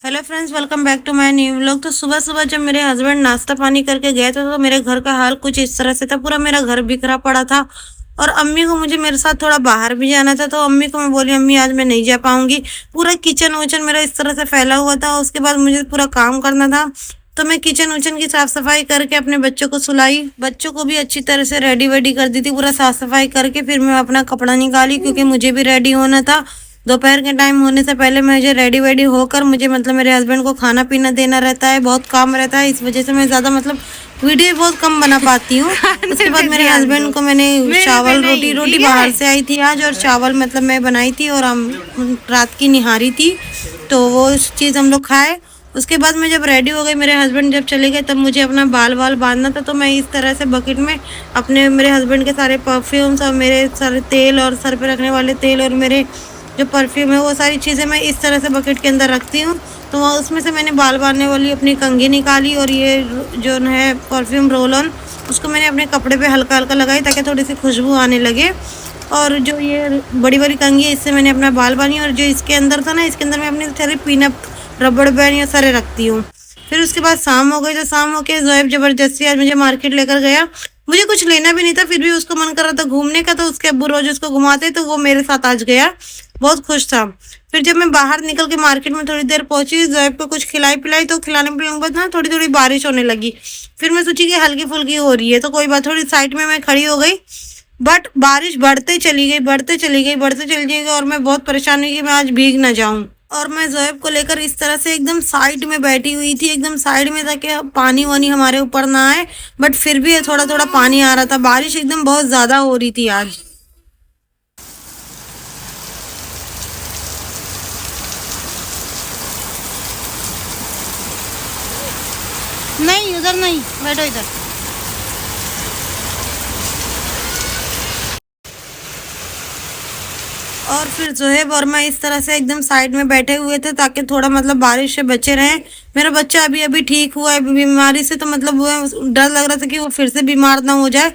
Hello friends, welcome back to my new vlog. तो सुबह सुबह जब मेरे हस्बैंड नाश्ता पानी करके गए थे तो मेरे घर का हाल कुछ इस तरह से था। पूरा मेरा घर बिखरा पड़ा था और अम्मी को मुझे मेरे साथ थोड़ा बाहर भी जाना था, तो अम्मी को मैं बोली अम्मी आज मैं नहीं जा पाऊंगी। पूरा किचन वचन मेरा इस तरह से फैला हुआ था। उसके बाद मुझे पूरा काम करना था, तो मैं किचन उचन की साफ सफाई करके अपने बच्चों को सुलाई, बच्चों को भी अच्छी तरह से रेडी वेडी कर दी थी। पूरा साफ सफाई करके फिर मैं अपना कपड़ा निकाली क्योंकि मुझे भी रेडी होना था। दोपहर के टाइम होने से पहले मुझे रेडी वेडी होकर मुझे मेरे हस्बैंड को खाना पीना देना रहता है, बहुत काम रहता है। इस वजह से मैं ज़्यादा वीडियो बहुत कम बना पाती हूँ। उसके बाद मेरे हस्बैंड को मैंने चावल रोटी बाहर से आई थी आज, और चावल मैं बनाई थी और हम रात की निहारी थी, तो वो चीज़ हम लोग खाए। उसके बाद मैं जब रेडी हो गई, मेरे हस्बैंड जब चले गए, तब मुझे अपना बाल बांधना था। तो मैं इस तरह से बकेट में मेरे हस्बैंड के सारे परफ्यूम्स और मेरे सारे तेल और सर पे रखने वाले तेल और मेरे जो परफ्यूम है वो सारी चीज़ें मैं इस तरह से बकेट के अंदर रखती हूँ। तो उसमें से मैंने बाल बांधने वाली अपनी कंघी निकाली और ये जो है परफ्यूम रोल ऑन, उसको मैंने अपने कपड़े पे हल्का हल्का लगाई ताकि थोड़ी सी खुशबू आने लगे। और जो ये बड़ी बड़ी कंघी है, इससे मैंने अपना बाल बांधी। और जो इसके अंदर था ना, इसके अंदर मैं अपनी सारी पिनअप रबड़ बैंड ये सारे रखती हूँ। फिर उसके बाद शाम हो गई, तो शाम होके जोएब जबरदस्ती आज मुझे मार्केट लेकर गया। मुझे कुछ लेना भी नहीं था, फिर भी उसको मन कर रहा था घूमने का, तो उसके अब्बू रोज उसको घुमाते, तो वो मेरे साथ आज गया, बहुत खुश था। फिर जब मैं बाहर निकल के मार्केट में थोड़ी देर पहुंची, जोएब को कुछ खिलाई पिलाई, तो खिलाने पिलाने के बाद ना थोड़ी थोड़ी बारिश होने लगी। फिर मैं सोची कि हल्की फुल्की हो रही है तो कोई बात, थोड़ी साइड में मैं खड़ी हो गई। बट बारिश बढ़ते चली गई, बढ़ते चली गई, बढ़ते चली गई, और मैं बहुत परेशान हुई कि मैं आज भीग ना जाऊं। और मैं जोएब को लेकर इस तरह से एकदम साइड में बैठी हुई थी, एकदम साइड में, ताकि पानी वानी हमारे ऊपर ना आए। बट फिर भी थोड़ा थोड़ा पानी आ रहा था, बारिश एकदम बहुत ज्यादा हो रही थी आज। नहीं, उधर नहीं, बैठो इधर। और फिर जोहेब और मैं इस तरह से एकदम साइड में बैठे हुए थे ताकि थोड़ा बारिश से बचे रहें। मेरा बच्चा अभी अभी ठीक हुआ है बीमारी से, तो वो डर लग रहा था कि वो फिर से बीमार ना हो जाए।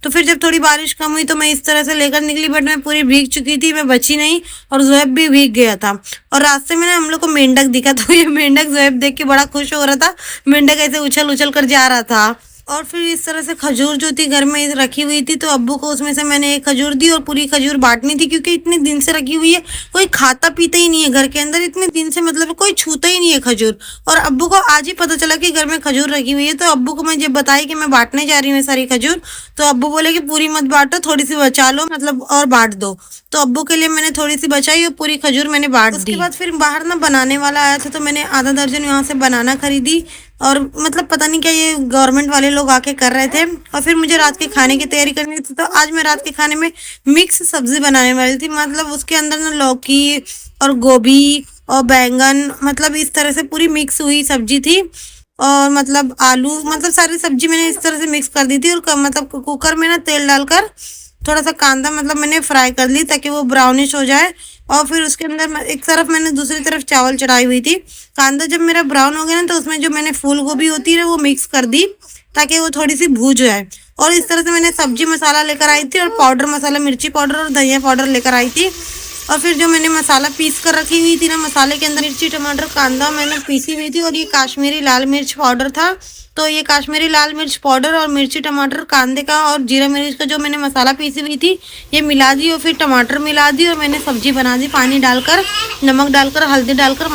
तो फिर जब थोड़ी बारिश कम हुई तो मैं इस तरह से लेकर निकली, बट मैं पूरी भीग चुकी थी, मैं बची नहीं। और जोहेब भी भीग गया था। और रास्ते में ना हम लोग को मेंढक दिखा, तो ये मेंढक जोहेब देख के बड़ा खुश हो रहा था। मेंढक ऐसे उछल उछल कर जा रहा था। और फिर इस तरह से खजूर जो थी घर में रखी हुई थी, तो अब्बू को उसमें से मैंने एक खजूर दी, और पूरी खजूर बांटनी थी क्योंकि इतने दिन से रखी हुई है, कोई खाता पीता ही नहीं है घर के अंदर, इतने दिन से कोई छूता ही नहीं है खजूर। और अब्बू को आज ही पता चला कि घर में खजूर रखी हुई है, तो अब्बू को मैं जब बताई कि मैं बांटने जा रही हूँ सारी खजूर, तो अब्बू बोले कि पूरी मत बांटो, थोड़ी सी बचा लो, और बांट दो। तो अब्बू के लिए मैंने थोड़ी सी बचाई और पूरी खजूर मैंने बांट दी। उसके बाद फिर बाहर ना बनाने वाला आया था, तो मैंने आधा दर्जन यहाँ से बनाना खरीदी। और पता नहीं क्या ये गवर्नमेंट वाले लोग आके कर रहे थे। और फिर मुझे रात के खाने की तैयारी करनी थी, तो आज मैं रात के खाने में मिक्स सब्जी बनाने वाली थी। उसके अंदर ना लौकी और गोभी और बैंगन, इस तरह से पूरी मिक्स हुई सब्जी थी। और आलू, सारी सब्जी मैंने इस तरह से मिक्स कर दी थी। और कुकर में ना तेल डालकर थोड़ा सा कांदा मैंने फ्राई कर ली ताकि वो ब्राउनिश हो जाए। और फिर उसके अंदर एक तरफ मैंने दूसरी तरफ चावल चढ़ाई हुई थी। कांदा जब मेरा ब्राउन हो गया ना, तो उसमें जो मैंने फूल गोभी होती है वो मिक्स कर दी ताकि वो थोड़ी सी भूज जाए। और इस तरह से मैंने सब्जी मसाला लेकर आई थी, और पाउडर मसाला, मिर्ची पाउडर और धनिया पाउडर लेकर आई थी। और फिर जो मैंने मसाला पीस कर रखी हुई थी ना, मसाले के अंदर मिर्ची टमाटर कांदा मैंने पीसी हुई थी, और ये काश्मीरी लाल मिर्च पाउडर था। तो ये काश्मीरी लाल मिर्च पाउडर और मिर्ची टमाटर कांदे का और जीरा मिर्च का जो मैंने मसाला पीसी हुई थी, ये मिला दी। और फिर टमाटर मिला दी, और मैंने सब्जी बना दी, पानी डालकर, नमक डालकर, हल्दी डालकर,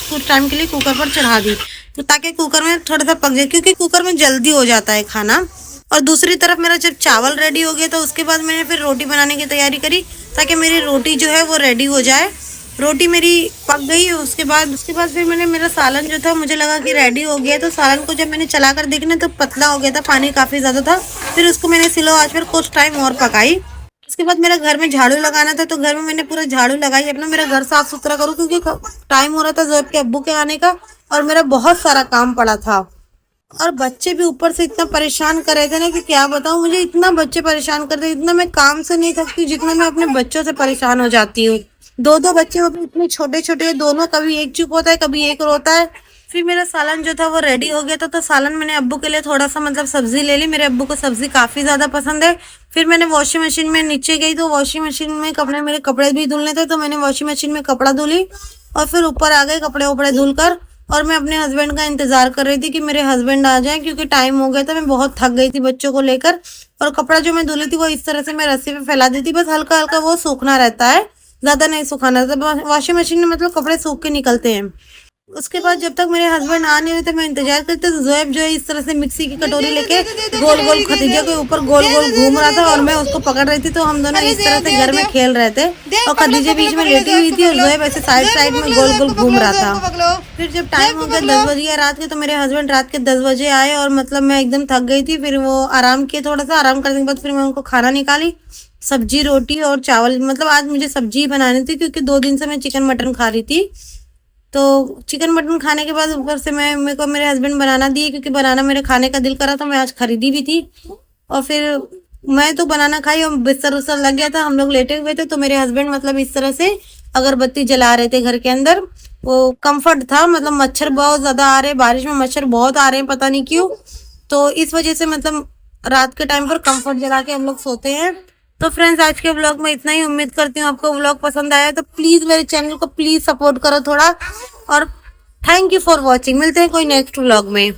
कुछ टाइम के लिए कुकर पर चढ़ा दी, तो ताकि कुकर में थोड़ा सा पक जाए, क्योंकि कुकर में जल्दी हो जाता है खाना। और दूसरी तरफ मेरा जब चावल रेडी हो गया, तो उसके बाद मैंने फिर रोटी बनाने की तैयारी करी ताकि मेरी रोटी जो है वो रेडी हो जाए। रोटी मेरी पक गई। उसके बाद फिर मैंने मेरा सालन जो था, मुझे लगा कि रेडी हो गया, तो सालन को जब मैंने चलाकर देखना तो पतला हो गया था, पानी काफ़ी ज़्यादा था। फिर उसको मैंने स्लो आंच पर कुछ टाइम और पकाई। उसके बाद मेरा घर में झाड़ू लगाना था, तो घर में मैंने पूरा झाड़ू लगाई, अपना मेरा घर साफ सुथरा करूँ, क्योंकि टाइम हो रहा था जोएब के अब्बू के आने का, और मेरा बहुत सारा काम पड़ा था। और बच्चे भी ऊपर से इतना परेशान कर रहे थे ना कि क्या बताऊं, मुझे इतना बच्चे परेशान करते, इतना मैं काम से नहीं थकती जितना मैं अपने बच्चों से परेशान हो जाती हूँ। दो दो बच्चे वो भी इतने छोटे छोटे, दोनों, कभी एक चुप होता है, कभी एक रोता है। फिर मेरा सालन जो था वो रेडी हो गया था, तो सालन मैंने अब्बू के लिए थोड़ा सा सब्जी ले ली। मेरे अब्बू को सब्जी काफी ज्यादा पसंद है। फिर मैंने वॉशिंग मशीन में नीचे गई, तो वॉशिंग मशीन में मेरे कपड़े भी धुलने थे, तो मैंने वॉशिंग मशीन में कपड़ा धुली। और फिर ऊपर आ गए कपड़े वपड़े धुलकर। और मैं अपने हस्बैंड का इंतजार कर रही थी कि मेरे हस्बैंड आ जाएं, क्योंकि टाइम हो गया था। मैं बहुत थक गई थी बच्चों को लेकर। और कपड़ा जो मैं धुली थी वो इस तरह से मैं रस्सी पे फैला दी थी, बस हल्का हल्का वो सूखना रहता है, ज्यादा नहीं सुखाना रहता। वॉशिंग मशीन में मतलब कपड़े सूख के निकलते हैं। उसके बाद जब तक मेरे हस्बैंड आ नहीं रहे थे मैं इंतजार करते, तो जोएब जो है इस तरह से मिक्सी की कटोरी लेके गोल गोल खतीजा के ऊपर गोल गोल घूम रहा था और मैं उसको पकड़ रही थी। तो हम दोनों इस तरह से घर में खेल रहे थे और खदीजा बीच में लेटी हुई थी और जोएब ऐसे साइड साइड में गोल गोल घूम रहा था। फिर जब टाइम हो गया 10 बजे रात के, तो मेरे हस्बैंड रात के 10 बजे आए और मतलब मैं एकदम थक गई थी। फिर वो आराम किए, थोड़ा सा आराम करने के बाद फिर मैं उनको खाना निकाली, सब्जी रोटी और चावल। मतलब आज मुझे सब्जी ही बनानी थी क्योंकि 2 दिन से मैं चिकन मटन खा रही थी। तो चिकन मटन खाने के बाद ऊपर से मेरे को मेरे हस्बैंड बनाना दिए, क्योंकि बनाना मेरे खाने का दिल करा था, मैं आज खरीदी भी थी। और फिर मैं तो बनाना खाई और बिस्तर उस्तर लग गया था, हम लोग लेटे हुए थे। तो मेरे हस्बैंड मतलब इस तरह से अगरबत्ती जला रहे थे घर के अंदर। वो कंफर्ट था, मतलब मच्छर बहुत ज्यादा आ रहे, बारिश में मच्छर बहुत आ रहे हैं, पता नहीं क्यों। तो इस वजह से मतलब रात के टाइम पर कंफर्ट जला के हम लोग सोते हैं। तो फ्रेंड्स, आज के व्लॉग में इतना ही। उम्मीद करती हूँ आपको व्लॉग पसंद आया, तो प्लीज मेरे चैनल को प्लीज सपोर्ट करो थोड़ा। और थैंक यू फॉर वॉचिंग। मिलते हैं कोई नेक्स्ट व्लॉग में।